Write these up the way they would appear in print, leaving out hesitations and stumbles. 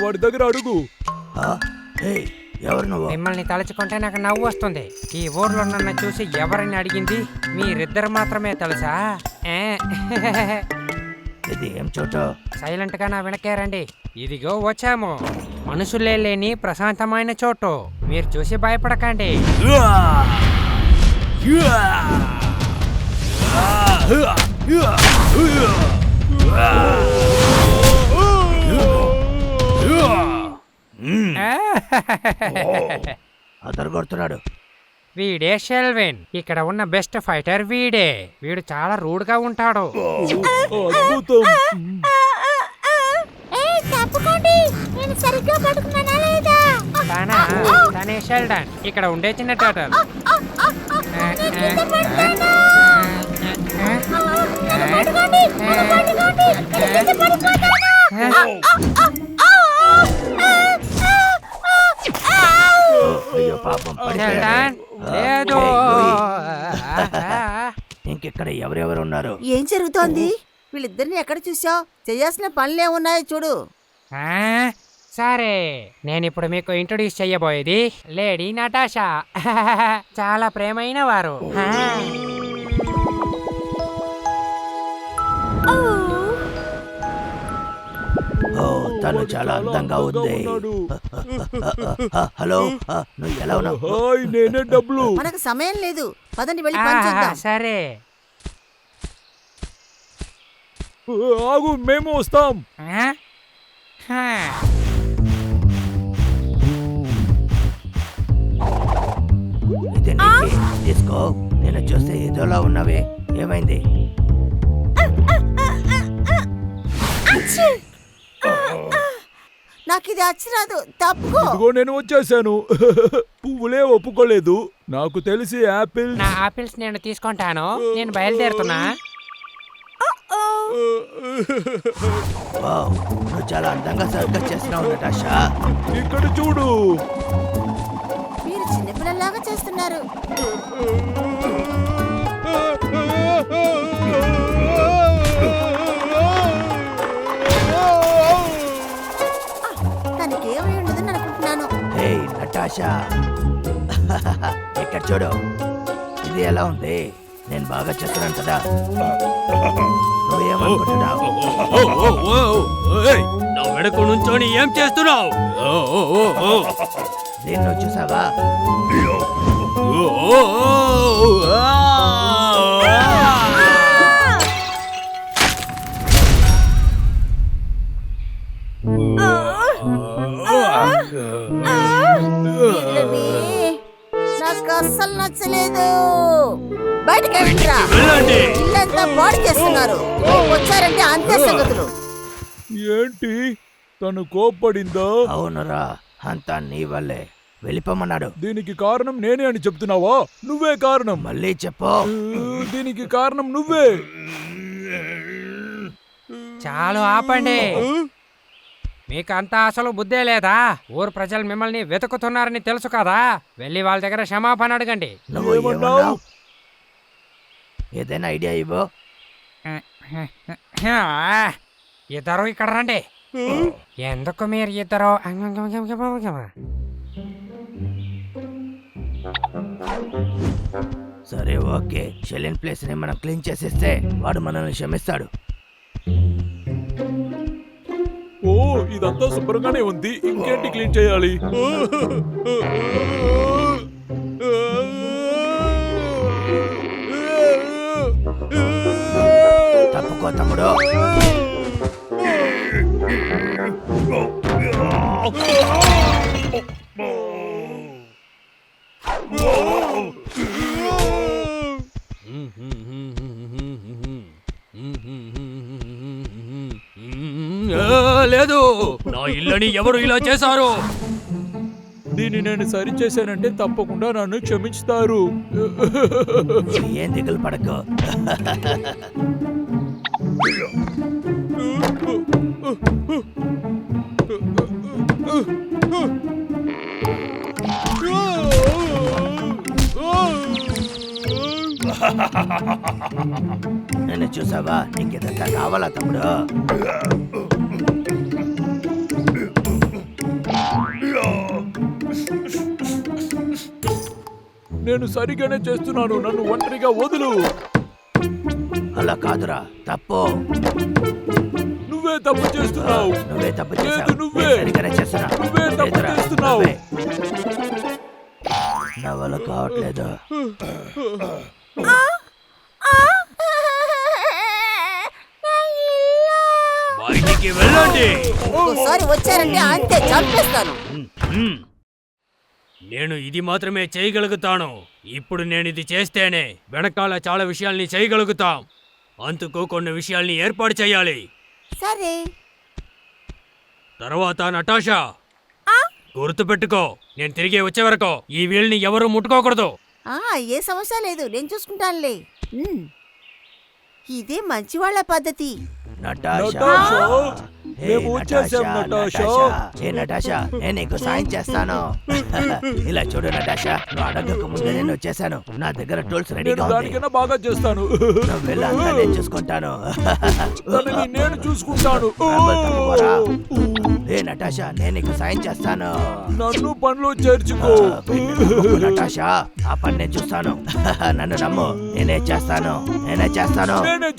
వాడి దగ్గర అడుగు. ఎవరు నువ్వు? మిమ్మల్ని తలుచుకుంటే నాకు నవ్వు వస్తుంది. ఈ ఊర్లో నన్ను చూసి ఎవరిని అడిగింది? మీరిద్దరు మాత్రమే తెలుసా? ఇది ఏం చోటు? సైలెంట్ గా నా వెనకే రండి. ఇదిగో వచ్చాము. మనుషులే లేని ప్రశాంతమైన చోటు. మీరు చూసి భయపడకండి. అతను కొడుతున్నాడు. వీడే షెల్విన్. ఇక్కడ ఉన్న బెస్ట్ ఫైటర్ వీడే. వీడు చాలా రూడ్ గా ఉంటాడు. తనే షెల్డన్, ఇక్కడ ఉండే చిన్న టర్టల్. లేదు. ఇంకెక్కడ ఎవరెవరు ఉన్నారు? ఏం జరుగుతోంది? వీళ్ళిద్దరిని ఎక్కడ చూసావు? చేయాల్సిన పనులే ఉన్నాయో చూడు. సరే, నేను ఇప్పుడు మీకు ఇంట్రొడ్యూస్ చెయ్యబోయేది లేడీ నటాషా. చాలా ప్రేమైన వారు. తను చాలా అందంగా ఉంది. హలో, నువ్వు ఎలా ఉన్నావు? నేనే డబ్బులు. మనకు సమయం లేదు, పదండి వెళ్ళి పని చేద్దాం. సరే, ఆగు, మేము వస్తాం. ఇది తీసుకో. నేను చూస్తే ఏదోలా ఉన్నవే, ఏమైంది? నాకు ఇది అచ్చిరాదు, తప్పుకో. ఇదిగో నేను వచ్చేసాను. పువ్వులే ఒప్పుకోలేదు. నాకు తెలిసి యాపిల్. నా ఆపిల్స్ నేను తీసుకుంటాను. నేను బయలుదేరుతున్నా. నువ్వు చాలా అందంగా సర్కస్ చేస్తున్నావు నటాషా. ఇక్కడ చూడు. మీరు చిన్నపిల్లలాగా చేస్తున్నారు. తనకేమై ఉండదని అనుకుంటున్నాను. హే నటాషా, ఇక్కడ చూడు. ఇది ఎలా ఉంది? నేను బాగా చేస్తున్నాను కదా. నువ్వేమనుకుంటున్నావు? నా వెనక నుంచోని ఏం చేస్తున్నావు? నేను చూసావా? నాకు అస్సలు నచ్చలేదు. బయటకి వెళ్ళండిరా. వెళ్ళండి. ఇల్లంతా బాడీ చేస్తున్నారు. వచ్చారంటే అంతే సంగతులు. ఏంటి, తను కోప్పడిందా? అవునరా, అంతా నీ వల్లే. వెళ్ళిపోమన్నాడు. దీనికి కారణం నేనే అని చెప్తున్నావా? నువ్వే కారణం. మళ్ళీ చెప్పు. దీనికి కారణం నువ్వే. చాలు, ఆపండి. మీకు అంతా అసలు బుద్ధే లేదా? ఊరు ప్రజలు మిమ్మల్ని వెతుకుతున్నారని తెలుసు కదా. వెళ్ళి వాళ్ళ దగ్గర క్షమాపణ అడగండి. నువ్వు ఏమన్నావు? ఏదైనా ఐడియా ఇవ్వు. ఇద్దరు ఇక్కడ రండి. ఎందుకు మీరు ఇద్దరు? సరే, ఓకే. షెలిన్ ప్లేస్ ని మనం క్లీన్ చేసేస్తే వాడు మనల్ని క్షమిస్తాడు. ఓ, ఇదంతా శుభ్రంగానే ఉంది. ఇంకేంటి క్లీన్ చేయాలి? తప్పుకో తమ్ముడు. లేదు, నా ఇల్లుని ఎవరు ఇలా చేశారు? దీన్ని నేను సరి చేశానంటే తప్పకుండా నన్ను క్షమిస్తారు. ఏం దిగులు పడకు. నన్ను చూసావా? నీకు ఇదంతా కావాలా తమ్ముడు? నేను సరిగానే చేస్తున్నాను, నన్ను ఒంటరిగా వదులు. అలా కాదురా, తప్పు. నువ్వే తప్పు చేస్తున్నావు. నువ్వే తప్పు లేదు, చేసావు. నువ్వే. నేను సరిగానే చేస్తున్నా. నువ్వే తప్పు లేదురా, చేస్తున్నావు. నువ్వే. నా వల్ల కావట్లేదు. బయటికి వెళ్ళండి. ఒకసారి వచ్చారంటే అంతే చంపేస్తాను. నేను ఇది మాత్రమే చేయగలుగుతాను. ఇప్పుడు నేను ఇది చేస్తేనే వెనకాల చాలా విషయాల్ని చేయగలుగుతాం. అందుకు కొన్ని విషయాల్ని ఏర్పాటు చేయాలి. సరే. తర్వాత నటాషా, గుర్తుపెట్టుకో, నేను తిరిగి వచ్చే వరకు ఈ వీల్ని ఎవరు ముట్టుకోకూడదు. ఏ సమస్య లేదు, నేను చూసుకుంటానులే. ఇదే మంచి వాళ్ళ పద్ధతి. నటాషా, నటాషా, హే మేము వచ్చేసాం నటాషా. హే నటాషా, నేను నీకు సాయం చేస్తాను. ఇలా చూడు నటాషా, నువ్వు అడగక ముందే నేను వచ్చేసాను. నా దగ్గర టూల్స్ నేను రెడీగా ఉంది. దానికన్నా బాగా చేస్తాను. నువ్వు వెళ్ళి అంతా నేను చూసుకుంటాను. దానిని నేను చూసుకుంటాను. హే నటాషా, నేను నీకు సాయం చేస్తాను. నన్ను పనిలో చేర్చుకో. నటాషా, ఆ పని నేను చూస్తాను. నన్ను నమ్ము, నేనే చేస్తాను. నేనే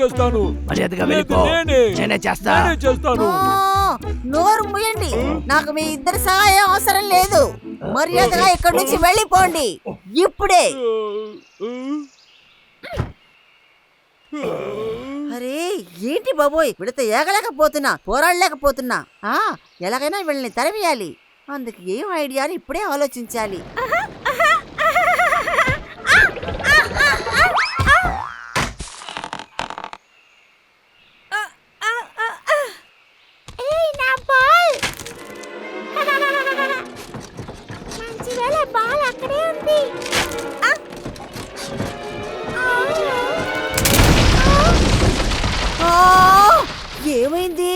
చేస్తాను. మర్యాదగా వెళ్ళిపో. నేనే చేస్తా. నేనే చేస్తాను. నోరు ముయండి, నాకు మీ ఇద్దరి సహాయం అవసరం లేదు. మర్యాదగా ఇక్కడి నుంచి వెళ్ళిపోండి ఇప్పుడే. అరే ఏంటి బాబోయ్, వీళ్ళతో ఏగలేకపోతున్నా, పోరాడలేకపోతున్నా. ఎలాగైనా వీళ్ళని తరిమేయాలి. అందుకు ఏం ఐడియా అని ఇప్పుడే ఆలోచించాలి. ఏమైంది?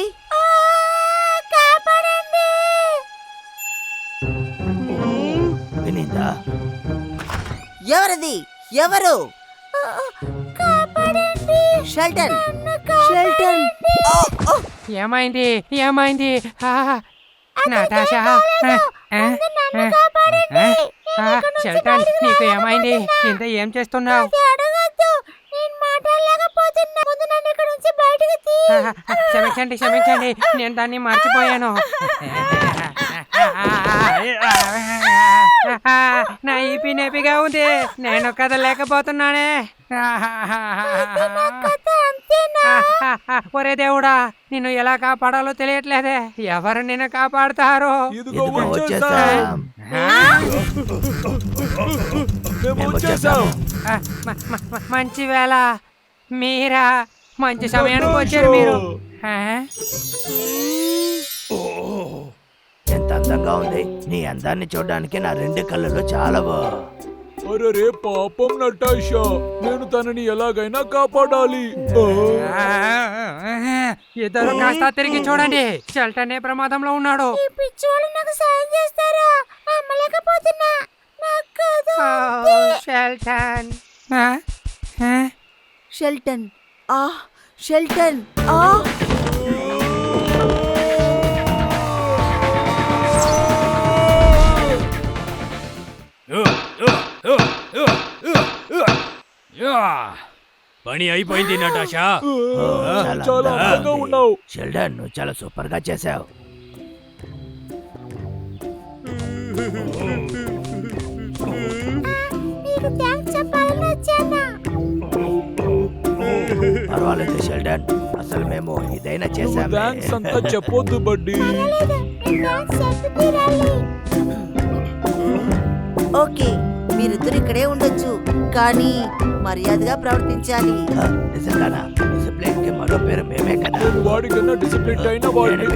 వినిందా? ఎవరిది? ఎవరు? షెల్టన్. షెల్టన్. ఏమైంది? ఏమైంది? నటాషా, షెల్టన్, నీకు ఏమైంది? ఇంత ఏం చేస్తున్నావు? క్షమించండి, క్షమించండి, నేను దాన్ని మర్చిపోయాను. నా ఈపీ నొప్పిగా ఉంది, నేను కదలేకపోతున్నానే. ఒరే దేవుడా, నిన్ను ఎలా కాపాడాలో తెలియట్లేదే. ఎవరు నిన్ను కాపాడుతారో? ఇదిగో ఇదిగో వచ్చేసాం. మేము వచ్చేసాం. మంచి వేళ, మీరా? మంచి సమయానికి వచ్చారు మీరు. ఎంత అందంగా ఉంది. నీ అందాన్ని చూడడానికి నా రెండు కళ్ళలో చాలవు. అరే పాపం నటాషా, నేను తనని ఎలాగైనా కాపాడాలి. ఇద్దరు కాస్త తిరిగి చూడండి, షెల్టన్ ప్రమాదంలో ఉన్నాడు. Sheldon, Sheldon. షెల్టన్. పని అయిపోయింది నటాషా. చాలా అందంగా ఉన్నావు. షెల్డన్, నువ్వు చాలా సూపర్ గా చేసావు. పర్వాలేదు షెల్డన్, అసలు మేము ఇదైనా చేసాము. థాంక్స్ అంతా చెప్పొద్దు బడ్డీ. ఓకే, మీరిద్దరు ఇక్కడే ఉండొచ్చు, కానీ మర్యాదగా ప్రవర్తించాలి. నిజంగానా? డిసిప్లిన్ కి మరో పేరు మేమే కదా. వాడికన్నా డిసిప్లిన్ అయిన వాడిని.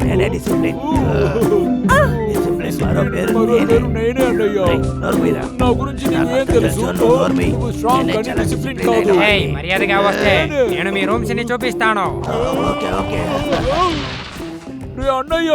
నేనే డిసిప్లిన్. డిసిప్లిన్ మరో పేరు నేనే అన్నయ్యా. నా గురించి నీకేం తెలుసు? నువ్వు స్ట్రాంగ్ కానీ డిసిప్లిన్ కాదు. మర్యాదగా వస్తే నేను మీ రూమ్స్ ని చూపిస్తాను. Okay okay. రే అన్నయ్య,